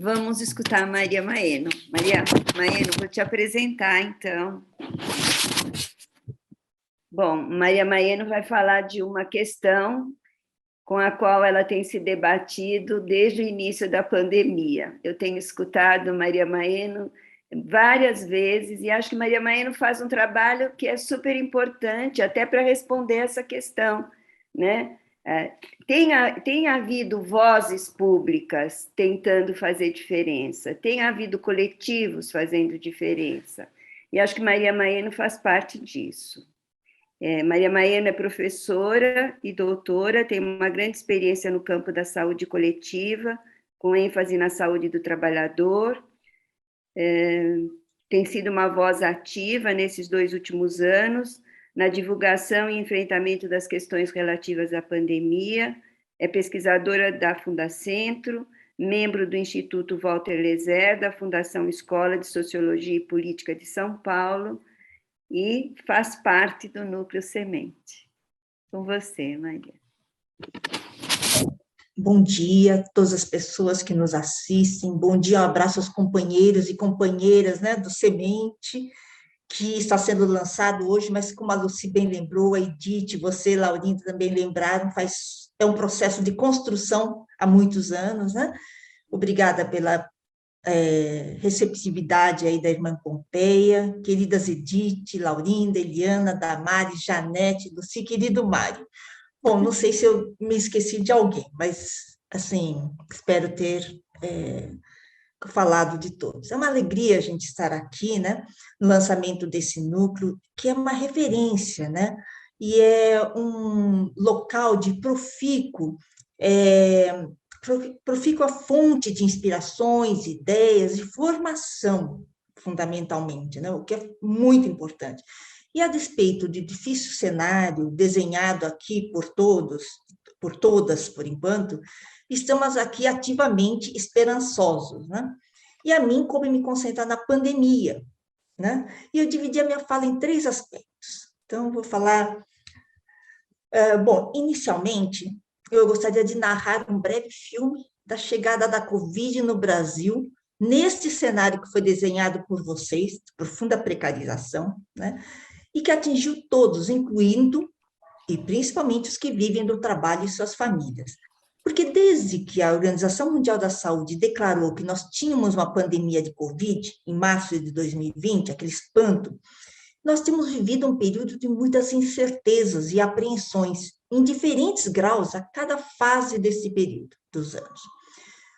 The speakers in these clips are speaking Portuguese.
Vamos escutar a Maria Maeno. Maria Maeno, vou te apresentar, então. Bom, Maria Maeno vai falar de uma questão com a qual ela tem se debatido desde o início da pandemia. Eu tenho escutado Maria Maeno várias vezes e acho que Maria Maeno faz um trabalho que é super importante até para responder essa questão, né? Tem havido vozes públicas tentando fazer diferença, tem havido coletivos fazendo diferença, e acho que Maria Maeno faz parte disso. Maria Maeno é professora e doutora, tem uma grande experiência no campo da saúde coletiva, com ênfase na saúde do trabalhador, tem sido uma voz ativa nesses 2 últimos anos, na divulgação e enfrentamento das questões relativas à pandemia, é pesquisadora da Fundacentro, membro do Instituto Walter Lezer, da Fundação Escola de Sociologia e Política de São Paulo, e faz parte do Núcleo Semente. Com você, Maria. Bom dia a todas as pessoas que nos assistem, bom dia, um abraço aos companheiros e companheiras, né, do Semente, que está sendo lançado hoje, mas como a Lucy bem lembrou, a Edith, você, Laurinda, também lembraram, é um processo de construção há muitos anos, né? Obrigada pela receptividade aí da irmã Pompeia, queridas Edith, Laurinda, Eliana, Damari, Janete, Lucy, querido Mário. Bom, não sei se eu me esqueci de alguém, mas, assim, espero ter falado de todos. É uma alegria a gente estar aqui, né, no lançamento desse núcleo, que é uma referência, né, e é um local de profícua fonte de inspirações, ideias e formação, fundamentalmente, né, o que é muito importante. E a despeito de difícil cenário desenhado aqui por todos, por todas, por enquanto, estamos aqui ativamente esperançosos, né? E a mim, como me concentrar na pandemia, né? E eu dividi a minha fala em 3 aspectos. Então, vou falar... bom, inicialmente, eu gostaria de narrar um breve filme da chegada da Covid no Brasil, neste cenário que foi desenhado por vocês, de profunda precarização, né? E que atingiu todos, incluindo e principalmente os que vivem do trabalho e suas famílias. Porque desde que a Organização Mundial da Saúde declarou que nós tínhamos uma pandemia de Covid, em março de 2020, aquele espanto, nós temos vivido um período de muitas incertezas e apreensões, em diferentes graus a cada fase desse período dos anos.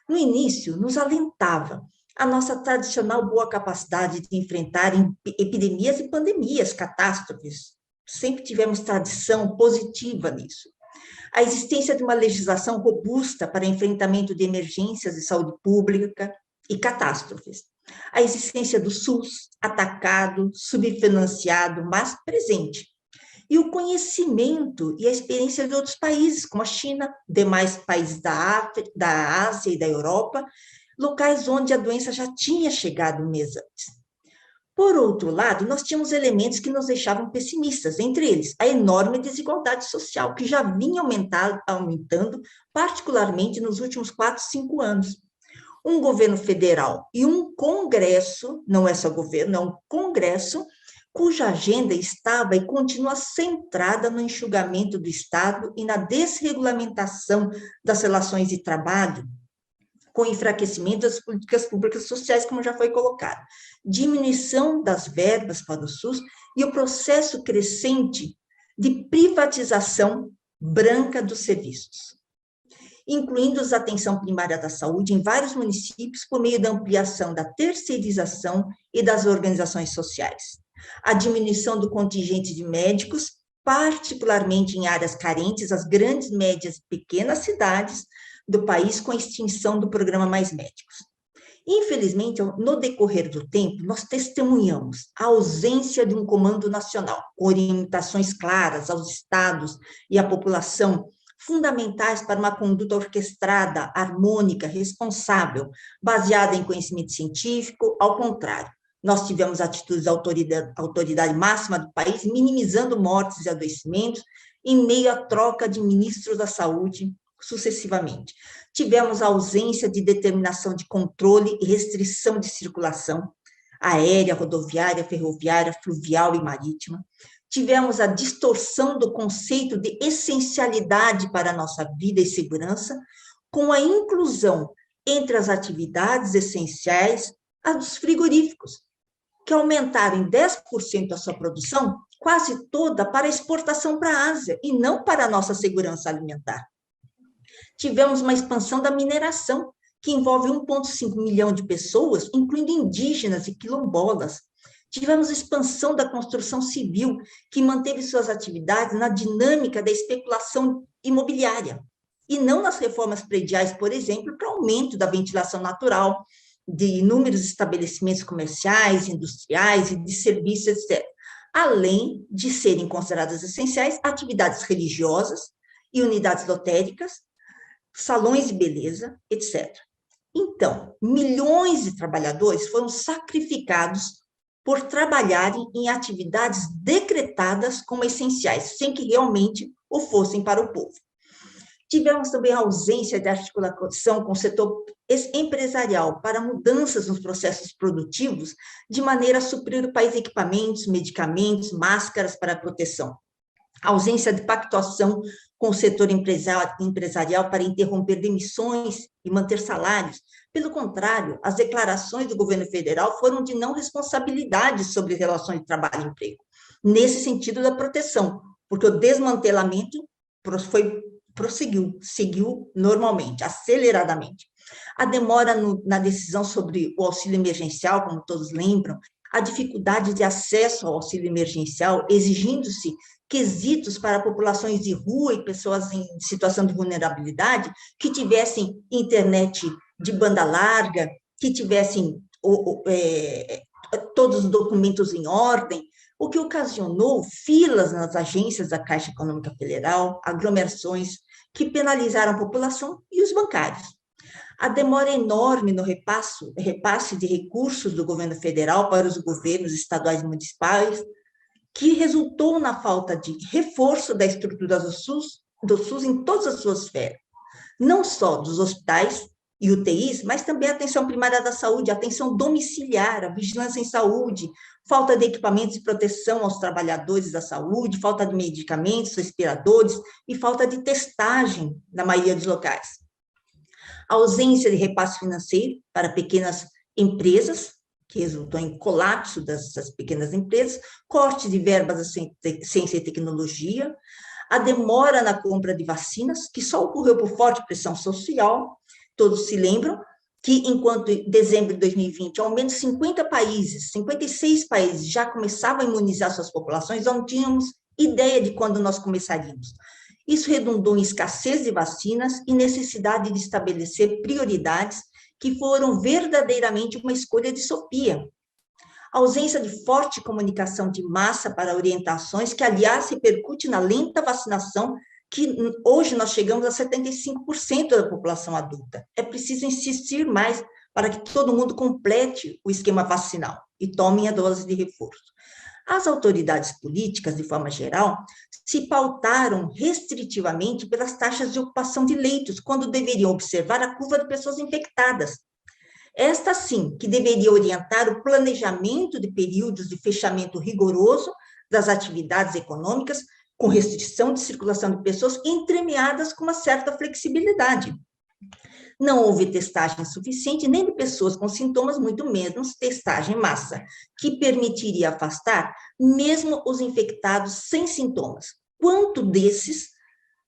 No início, nos alentava a nossa tradicional boa capacidade de enfrentar epidemias e pandemias, catástrofes. Sempre tivemos tradição positiva nisso. A existência de uma legislação robusta para enfrentamento de emergências de saúde pública e catástrofes. A existência do SUS, atacado, subfinanciado, mas presente. E o conhecimento e a experiência de outros países, como a China, demais países da Ásia e da Europa, locais onde a doença já tinha chegado um mês antes. Por outro lado, nós tínhamos elementos que nos deixavam pessimistas, entre eles a enorme desigualdade social, que já vinha aumentando, particularmente nos últimos 4, 5 anos. Um governo federal e um congresso, não é só governo, é um congresso, cuja agenda estava e continua centrada no enxugamento do Estado e na desregulamentação das relações de trabalho, com enfraquecimento das políticas públicas sociais, como já foi colocado, diminuição das verbas para o SUS e o processo crescente de privatização branca dos serviços, incluindo a atenção primária da saúde em vários municípios por meio da ampliação da terceirização e das organizações sociais, a diminuição do contingente de médicos, particularmente em áreas carentes, as grandes, médias e pequenas cidades do país, com a extinção do programa Mais Médicos. Infelizmente, no decorrer do tempo, nós testemunhamos a ausência de um comando nacional, com orientações claras aos estados e à população, fundamentais para uma conduta orquestrada, harmônica, responsável, baseada em conhecimento científico. Ao contrário, nós tivemos atitudes da autoridade máxima do país, minimizando mortes e adoecimentos, em meio à troca de ministros da saúde, sucessivamente. tivemos a ausência de determinação de controle e restrição de circulação aérea, rodoviária, ferroviária, fluvial e marítima. Tivemos a distorção do conceito de essencialidade para a nossa vida e segurança, com a inclusão entre as atividades essenciais a dos frigoríficos, que aumentaram em 10% a sua produção, quase toda para exportação para a Ásia, e não para a nossa segurança alimentar. Tivemos uma expansão da mineração, que envolve 1,5 milhão de pessoas, incluindo indígenas e quilombolas. Tivemos expansão da construção civil, que manteve suas atividades na dinâmica da especulação imobiliária, e não nas reformas prediais, por exemplo, para aumento da ventilação natural, de inúmeros estabelecimentos comerciais, industriais e de serviços, etc. Além de serem consideradas essenciais atividades religiosas e unidades lotéricas, salões de beleza, etc. Então, milhões de trabalhadores foram sacrificados por trabalharem em atividades decretadas como essenciais, sem que realmente o fossem para o povo. Tivemos também a ausência de articulação com o setor empresarial para mudanças nos processos produtivos, de maneira a suprir o país equipamentos, medicamentos, máscaras para proteção. A ausência de pactuação com o setor empresarial para interromper demissões e manter salários. Pelo contrário, as declarações do governo federal foram de não responsabilidade sobre relações de trabalho e emprego, nesse sentido da proteção, porque o desmantelamento seguiu normalmente, aceleradamente. A demora na decisão sobre o auxílio emergencial, como todos lembram, a dificuldade de acesso ao auxílio emergencial, exigindo-se quesitos para populações de rua e pessoas em situação de vulnerabilidade que tivessem internet de banda larga, que tivessem todos os documentos em ordem, o que ocasionou filas nas agências da Caixa Econômica Federal, aglomerações que penalizaram a população e os bancários. A demora enorme no repasse de recursos do governo federal para os governos estaduais e municipais, que resultou na falta de reforço da estrutura do SUS em todas as suas esferas, não só dos hospitais e UTIs, mas também a atenção primária da saúde, a atenção domiciliar, a vigilância em saúde, falta de equipamentos de proteção aos trabalhadores da saúde, falta de medicamentos, respiradores e falta de testagem na maioria dos locais. A ausência de repasse financeiro para pequenas empresas, que resultou em colapso dessas pequenas empresas, corte de verbas da ciência e tecnologia, a demora na compra de vacinas, que só ocorreu por forte pressão social. Todos se lembram que, enquanto em dezembro de 2020, ao menos 56 países já começavam a imunizar suas populações, não tínhamos ideia de quando nós começaríamos. Isso redundou em escassez de vacinas e necessidade de estabelecer prioridades que foram verdadeiramente uma escolha de Sofia. A ausência de forte comunicação de massa para orientações, que, aliás, repercute na lenta vacinação, que hoje nós chegamos a 75% da população adulta. É preciso insistir mais para que todo mundo complete o esquema vacinal e tomem a dose de reforço. As autoridades políticas, de forma geral, se pautaram restritivamente pelas taxas de ocupação de leitos, quando deveriam observar a curva de pessoas infectadas. Esta, sim, que deveria orientar o planejamento de períodos de fechamento rigoroso das atividades econômicas, com restrição de circulação de pessoas, entremeadas com uma certa flexibilidade. Não houve testagem suficiente, nem de pessoas com sintomas, muito menos testagem em massa, que permitiria afastar mesmo os infectados sem sintomas. Quanto desses,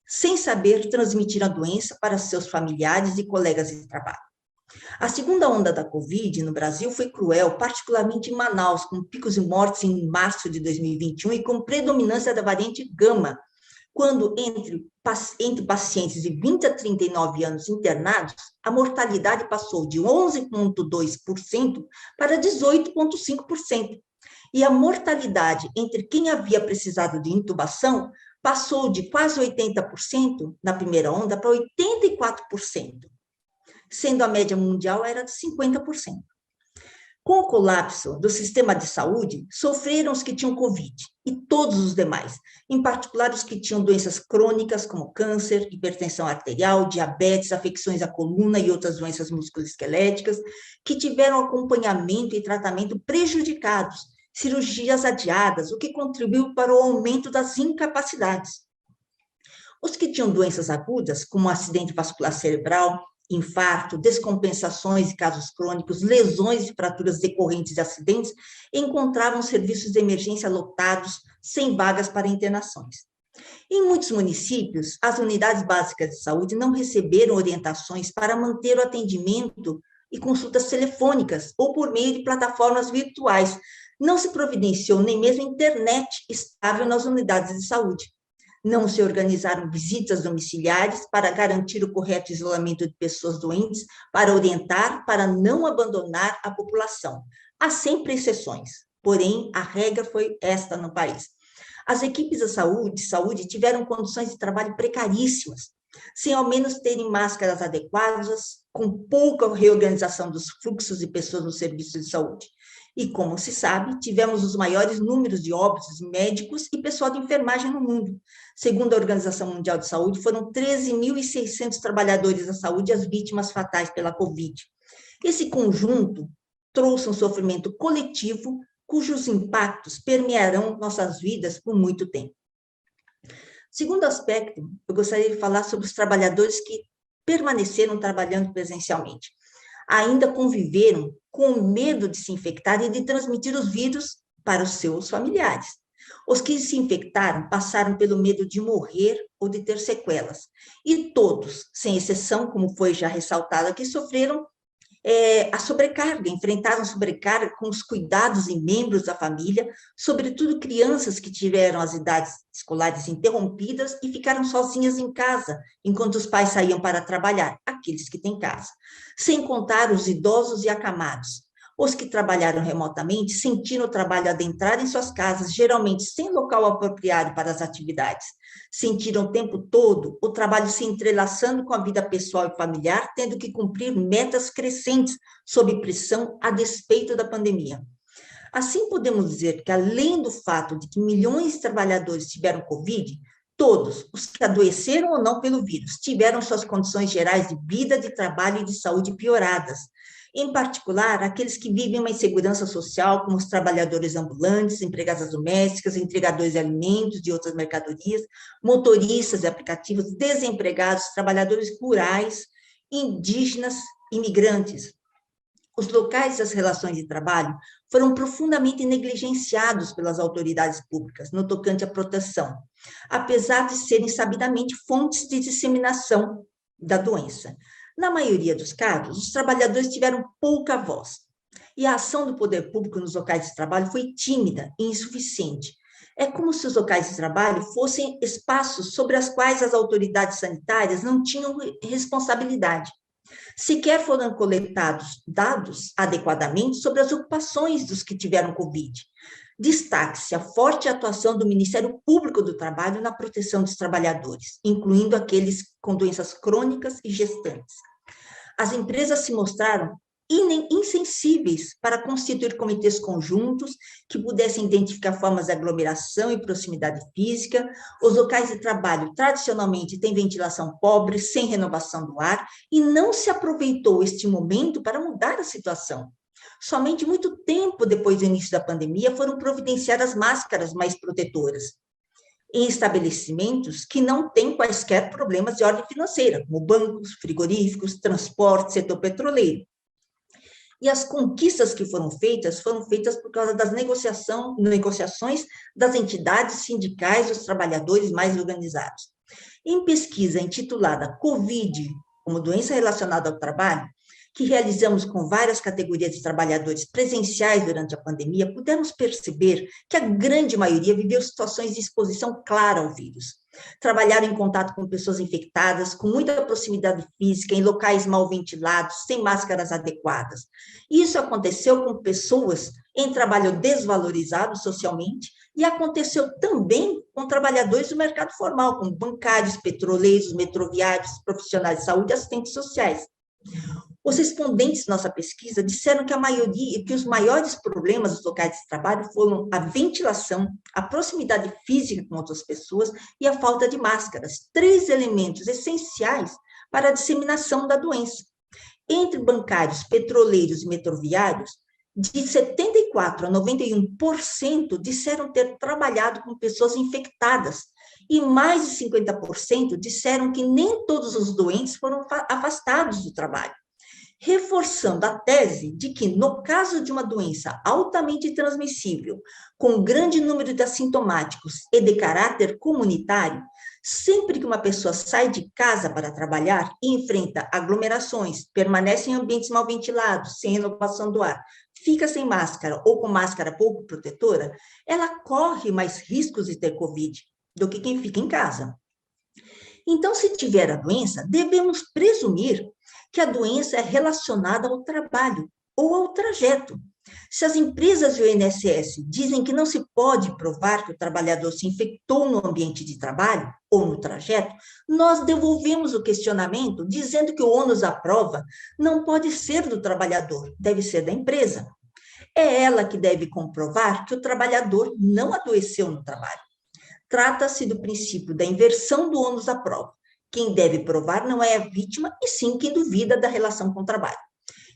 sem saber transmitir a doença para seus familiares e colegas de trabalho? A segunda onda da Covid no Brasil foi cruel, particularmente em Manaus, com picos de mortes em março de 2021 e com predominância da variante Gama, quando entre pacientes de 20 a 39 anos internados, a mortalidade passou de 11,2% para 18,5%. E a mortalidade entre quem havia precisado de intubação passou de quase 80% na primeira onda para 84%, sendo a média mundial era de 50%. Com o colapso do sistema de saúde, sofreram os que tinham Covid e todos os demais, em particular os que tinham doenças crônicas como câncer, hipertensão arterial, diabetes, afecções à coluna e outras doenças musculoesqueléticas, que tiveram acompanhamento e tratamento prejudicados, cirurgias adiadas, o que contribuiu para o aumento das incapacidades. Os que tinham doenças agudas, como acidente vascular cerebral, infarto, descompensações e casos crônicos, lesões e fraturas decorrentes de acidentes, encontravam serviços de emergência lotados, sem vagas para internações. Em muitos municípios, as unidades básicas de saúde não receberam orientações para manter o atendimento e consultas telefônicas ou por meio de plataformas virtuais. Não se providenciou nem mesmo internet estável nas unidades de saúde. Não se organizaram visitas domiciliares para garantir o correto isolamento de pessoas doentes, para orientar, para não abandonar a população. Há sempre exceções, porém, a regra foi esta no país. As equipes de saúde tiveram condições de trabalho precaríssimas, sem ao menos terem máscaras adequadas, com pouca reorganização dos fluxos de pessoas no serviço de saúde. E, como se sabe, tivemos os maiores números de óbitos médicos e pessoal de enfermagem no mundo. Segundo a Organização Mundial de Saúde, foram 13.600 trabalhadores da saúde as vítimas fatais pela Covid. Esse conjunto trouxe um sofrimento coletivo, cujos impactos permearão nossas vidas por muito tempo. Segundo aspecto, eu gostaria de falar sobre os trabalhadores que permaneceram trabalhando presencialmente. Ainda conviveram com medo de se infectar e de transmitir os vírus para os seus familiares. Os que se infectaram passaram pelo medo de morrer ou de ter sequelas. E todos, sem exceção, como foi já ressaltado aqui, sofreram a sobrecarga, enfrentaram sobrecarga com os cuidados em membros da família, sobretudo crianças que tiveram as idades escolares interrompidas e ficaram sozinhas em casa, enquanto os pais saíam para trabalhar, aqueles que têm casa. Sem contar os idosos e acamados. Os que trabalharam remotamente sentiram o trabalho adentrar em suas casas, geralmente sem local apropriado para as atividades. Sentiram o tempo todo o trabalho se entrelaçando com a vida pessoal e familiar, tendo que cumprir metas crescentes sob pressão a despeito da pandemia. Assim, podemos dizer que, além do fato de que milhões de trabalhadores tiveram Covid, todos, os que adoeceram ou não pelo vírus, tiveram suas condições gerais de vida, de trabalho e de saúde pioradas. Em particular, aqueles que vivem uma insegurança social, como os trabalhadores ambulantes, empregadas domésticas, entregadores de alimentos, de outras mercadorias, motoristas de aplicativos, desempregados, trabalhadores rurais, indígenas, imigrantes. Os locais das relações de trabalho foram profundamente negligenciados pelas autoridades públicas no tocante à proteção, apesar de serem sabidamente fontes de disseminação da doença. Na maioria dos casos, os trabalhadores tiveram pouca voz, e a ação do poder público nos locais de trabalho foi tímida e insuficiente. É como se os locais de trabalho fossem espaços sobre os quais as autoridades sanitárias não tinham responsabilidade. Sequer foram coletados dados adequadamente sobre as ocupações dos que tiveram Covid. Destaque-se a forte atuação do Ministério Público do Trabalho na proteção dos trabalhadores, incluindo aqueles com doenças crônicas e gestantes. As empresas se mostraram insensíveis para constituir comitês conjuntos que pudessem identificar formas de aglomeração e proximidade física. Os locais de trabalho tradicionalmente têm ventilação pobre, sem renovação do ar, e não se aproveitou este momento para mudar a situação. Somente muito tempo depois do início da pandemia foram providenciadas máscaras mais protetoras em estabelecimentos que não têm quaisquer problemas de ordem financeira, como bancos, frigoríficos, transporte, setor petroleiro. E as conquistas que foram feitas por causa das negociações das entidades sindicais dos trabalhadores mais organizados. Em pesquisa intitulada Covid como doença relacionada ao trabalho, que realizamos com várias categorias de trabalhadores presenciais durante a pandemia, pudemos perceber que a grande maioria viveu situações de exposição clara ao vírus. Trabalharam em contato com pessoas infectadas, com muita proximidade física, em locais mal ventilados, sem máscaras adequadas. Isso aconteceu com pessoas em trabalho desvalorizado socialmente e aconteceu também com trabalhadores do mercado formal, como bancários, petroleiros, metroviários, profissionais de saúde e assistentes sociais. Os respondentes da nossa pesquisa disseram que a maioria, que os maiores problemas dos locais de trabalho foram a ventilação, a proximidade física com outras pessoas e a falta de máscaras, 3 elementos essenciais para a disseminação da doença. Entre bancários, petroleiros e metroviários, de 74% a 91% disseram ter trabalhado com pessoas infectadas, e mais de 50% disseram que nem todos os doentes foram afastados do trabalho, reforçando a tese de que, no caso de uma doença altamente transmissível, com grande número de assintomáticos e de caráter comunitário, sempre que uma pessoa sai de casa para trabalhar e enfrenta aglomerações, permanece em ambientes mal ventilados, sem renovação do ar, fica sem máscara ou com máscara pouco protetora, ela corre mais riscos de ter Covid do que quem fica em casa. Então, se tiver a doença, devemos presumir que a doença é relacionada ao trabalho ou ao trajeto. Se as empresas e o INSS dizem que não se pode provar que o trabalhador se infectou no ambiente de trabalho ou no trajeto, nós devolvemos o questionamento dizendo que o ônus da prova não pode ser do trabalhador, deve ser da empresa. É ela que deve comprovar que o trabalhador não adoeceu no trabalho. Trata-se do princípio da inversão do ônus da prova. Quem deve provar não é a vítima, e sim quem duvida da relação com o trabalho.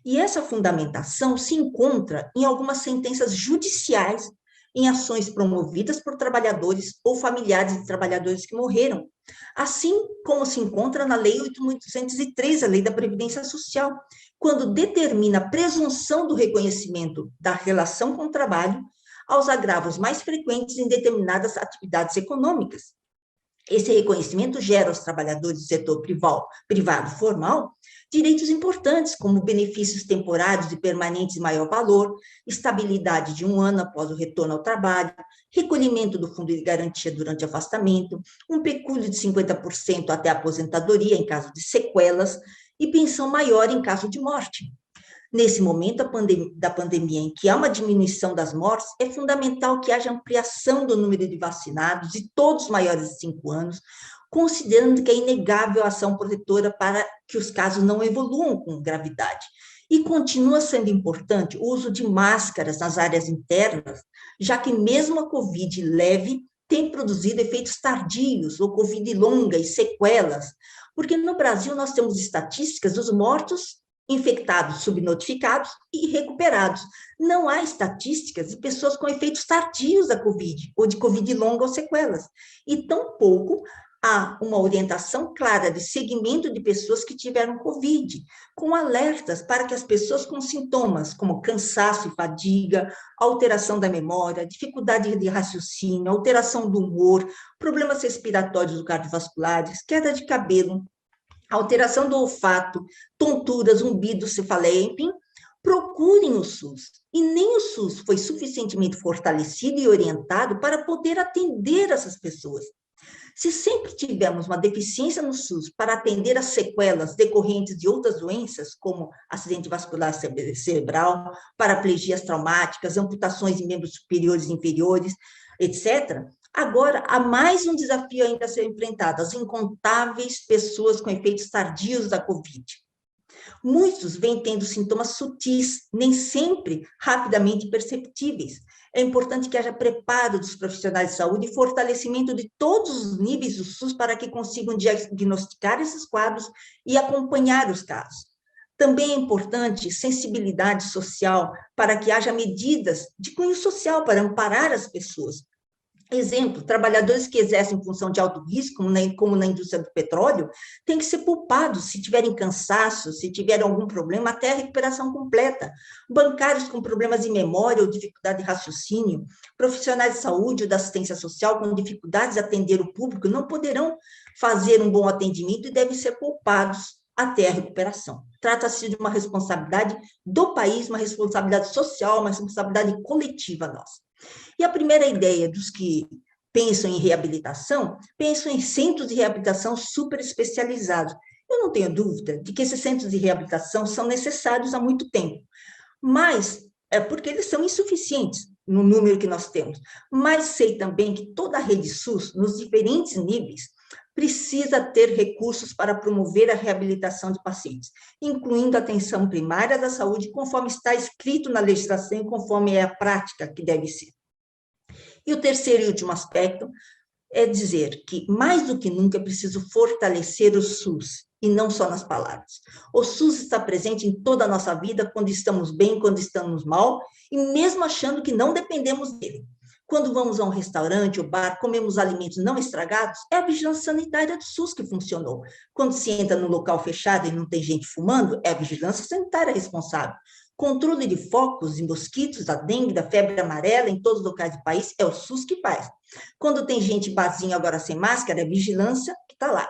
E essa fundamentação se encontra em algumas sentenças judiciais, em ações promovidas por trabalhadores ou familiares de trabalhadores que morreram, assim como se encontra na Lei 8.803, a Lei da Previdência Social, quando determina a presunção do reconhecimento da relação com o trabalho aos agravos mais frequentes em determinadas atividades econômicas. Esse reconhecimento gera aos trabalhadores do setor privado formal direitos importantes, como benefícios temporários e permanentes de maior valor, estabilidade de 1 ano após o retorno ao trabalho, recolhimento do fundo de garantia durante afastamento, um pecúlio de 50% até a aposentadoria em caso de sequelas e pensão maior em caso de morte. Nesse momento da pandemia, em que há uma diminuição das mortes, é fundamental que haja ampliação do número de vacinados e todos maiores de 5 anos, considerando que é inegável a ação protetora para que os casos não evoluam com gravidade. E continua sendo importante o uso de máscaras nas áreas internas, já que mesmo a Covid leve tem produzido efeitos tardios, ou Covid longa e sequelas, porque no Brasil nós temos estatísticas dos mortos infectados subnotificados e recuperados. Não há estatísticas de pessoas com efeitos tardios da Covid, ou de Covid longa ou sequelas. E tampouco há uma orientação clara de seguimento de pessoas que tiveram Covid, com alertas para que as pessoas com sintomas como cansaço e fadiga, alteração da memória, dificuldade de raciocínio, alteração do humor, problemas respiratórios ou cardiovasculares, queda de cabelo, alteração do olfato, tontura, zumbido, cefaleia, enfim, procurem o SUS. E nem o SUS foi suficientemente fortalecido e orientado para poder atender essas pessoas. Se sempre tivermos uma deficiência no SUS para atender as sequelas decorrentes de outras doenças, como acidente vascular cerebral, paraplegias traumáticas, amputações de membros superiores e inferiores, etc., agora, há mais um desafio ainda a ser enfrentado, as incontáveis pessoas com efeitos tardios da Covid. Muitos vêm tendo sintomas sutis, nem sempre rapidamente perceptíveis. É importante que haja preparo dos profissionais de saúde e fortalecimento de todos os níveis do SUS para que consigam diagnosticar esses quadros e acompanhar os casos. Também é importante sensibilidade social para que haja medidas de cunho social para amparar as pessoas. Exemplo, trabalhadores que exercem função de alto risco, como na indústria do petróleo, têm que ser poupados se tiverem cansaço, se tiverem algum problema, até a recuperação completa. Bancários com problemas de memória ou dificuldade de raciocínio, profissionais de saúde ou da assistência social com dificuldades de atender o público, não poderão fazer um bom atendimento e devem ser poupados até a recuperação. Trata-se de uma responsabilidade do país, uma responsabilidade social, uma responsabilidade coletiva nossa. E a primeira ideia dos que pensam em reabilitação, pensam em centros de reabilitação super especializados. Eu não tenho dúvida de que esses centros de reabilitação são necessários há muito tempo, mas é porque eles são insuficientes no número que nós temos. Mas sei também que toda a rede SUS, nos diferentes níveis, precisa ter recursos para promover a reabilitação de pacientes, incluindo a atenção primária da saúde, conforme está escrito na legislação e conforme é a prática que deve ser. E o terceiro e último aspecto é dizer que, mais do que nunca, é preciso fortalecer o SUS, e não só nas palavras. O SUS está presente em toda a nossa vida, quando estamos bem, quando estamos mal, e mesmo achando que não dependemos dele. Quando vamos a um restaurante ou bar, comemos alimentos não estragados, é a vigilância sanitária do SUS que funcionou. Quando se entra num local fechado e não tem gente fumando, é a vigilância sanitária responsável. Controle de focos e mosquitos, da dengue, da febre amarela, em todos os locais do país, é o SUS que faz. Quando tem gente barzinho agora sem máscara, é a vigilância que está lá.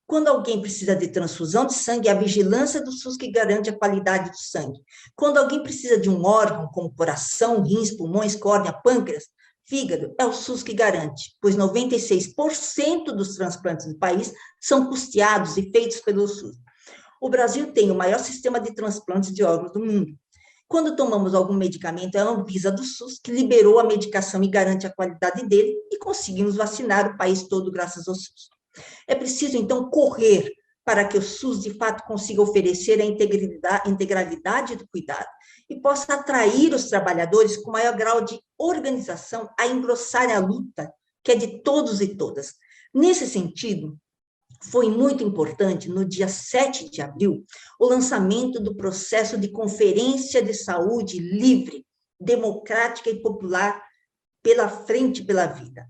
Quando alguém precisa de transfusão de sangue, é a vigilância do SUS que garante a qualidade do sangue. Quando alguém precisa de um órgão, como coração, rins, pulmões, córnea, pâncreas, fígado, é o SUS que garante, pois 96% dos transplantes do país são custeados e feitos pelo SUS. O Brasil tem o maior sistema de transplantes de órgãos do mundo. Quando tomamos algum medicamento, é a Anvisa do SUS que liberou a medicação e garante a qualidade dele, e conseguimos vacinar o país todo graças ao SUS. É preciso, então, correr para que o SUS, de fato, consiga oferecer a integralidade do cuidado e possa atrair os trabalhadores com maior grau de organização a engrossarem a luta, que é de todos e todas. Nesse sentido, foi muito importante, no dia 7 de abril, o lançamento do processo de Conferência de Saúde Livre, Democrática e Popular pela Frente pela Vida,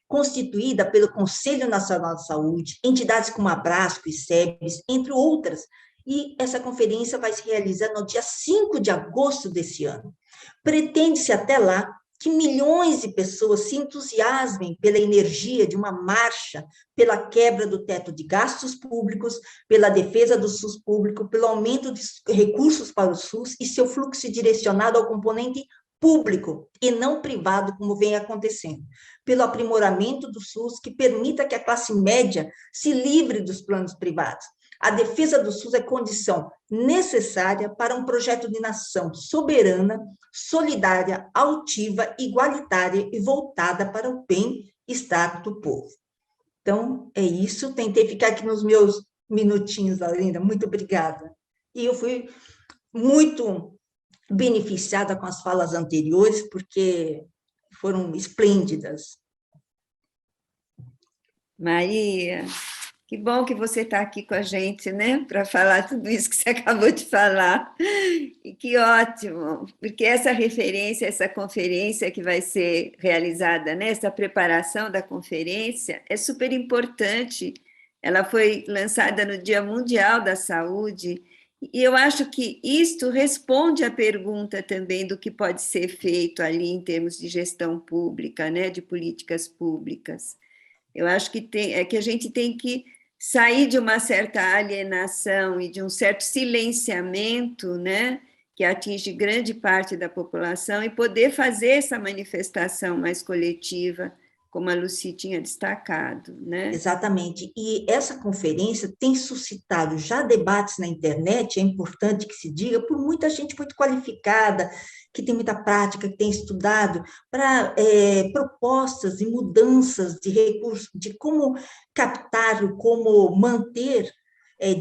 constituída pelo Conselho Nacional de Saúde, entidades como a Abrasco e SEBS, entre outras, e essa conferência vai se realizar no dia 5 de agosto desse ano. Pretende-se até lá que milhões de pessoas se entusiasmem pela energia de uma marcha, pela quebra do teto de gastos públicos, pela defesa do SUS público, pelo aumento de recursos para o SUS e seu fluxo direcionado ao componente público e não privado, como vem acontecendo, pelo aprimoramento do SUS que permita que a classe média se livre dos planos privados. A defesa do SUS é condição necessária para um projeto de nação soberana, solidária, altiva, igualitária e voltada para o bem-estar do povo. Então, é isso. Tentei ficar aqui nos meus minutinhos, Alinda. Muito obrigada. E eu fui muito beneficiada com as falas anteriores, porque foram esplêndidas. Maria, que bom que você está aqui com a gente, né? Para falar tudo isso que você acabou de falar. E que ótimo, porque essa referência, essa conferência que vai ser realizada, né? Essa preparação da conferência é super importante. Ela foi lançada no Dia Mundial da Saúde, e eu acho que isto responde à pergunta também do que pode ser feito ali em termos de gestão pública, né? De políticas públicas. Eu acho que que a gente tem que sair de uma certa alienação e de um certo silenciamento, né, que atinge grande parte da população, e poder fazer essa manifestação mais coletiva, como a Lucy tinha destacado, né? Exatamente. E essa conferência tem suscitado já debates na internet, é importante que se diga, por muita gente muito qualificada, que tem muita prática, que tem estudado, para propostas e mudanças de recursos, de como captar, como manter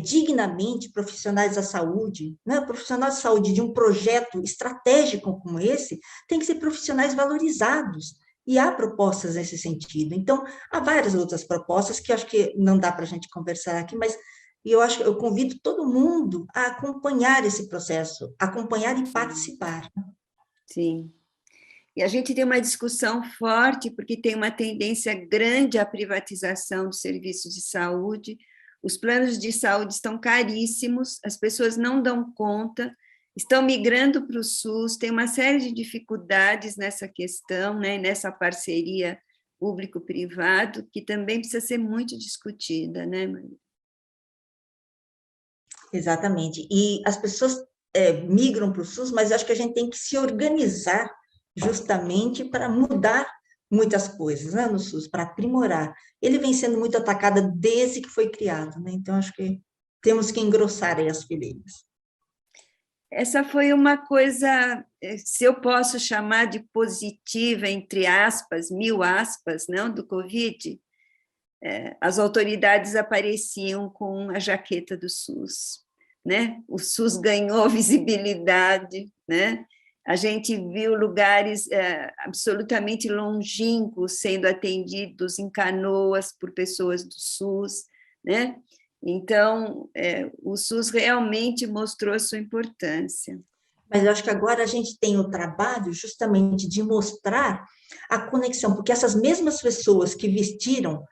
dignamente profissionais da saúde, né? Profissionais de saúde de um projeto estratégico como esse, tem que ser profissionais valorizados, e há propostas nesse sentido. Então, há várias outras propostas que eu acho que não dá para a gente conversar aqui, mas eu acho que eu convido todo mundo a acompanhar esse processo, acompanhar e participar. Sim. E a gente tem uma discussão forte, porque tem uma tendência grande à privatização dos serviços de saúde. Os planos de saúde estão caríssimos, as pessoas não dão conta, estão migrando para o SUS, tem uma série de dificuldades nessa questão, né, nessa parceria público-privado, que também precisa ser muito discutida, né, Maria? Exatamente. E as pessoas migram para o SUS, mas eu acho que a gente tem que se organizar justamente para mudar muitas coisas, né, no SUS, para aprimorar. Ele vem sendo muito atacado desde que foi criado, né? Então, acho que temos que engrossar aí as fileiras. Essa foi uma coisa, se eu posso chamar de positiva, entre aspas, 1000 aspas, não, do Covid, as autoridades apareciam com a jaqueta do SUS, né? O SUS ganhou visibilidade, né? A gente viu lugares absolutamente longínquos sendo atendidos em canoas por pessoas do SUS, né? Então, o SUS realmente mostrou a sua importância. Mas eu acho que agora a gente tem o trabalho justamente de mostrar a conexão, porque essas mesmas pessoas que vestiram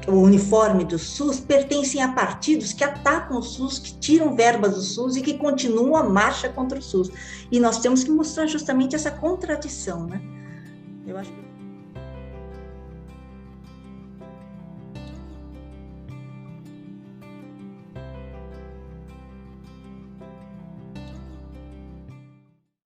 o uniforme do SUS pertencem a partidos que atacam o SUS, que tiram verbas do SUS e que continuam a marcha contra o SUS. E nós temos que mostrar justamente essa contradição, né? Eu acho que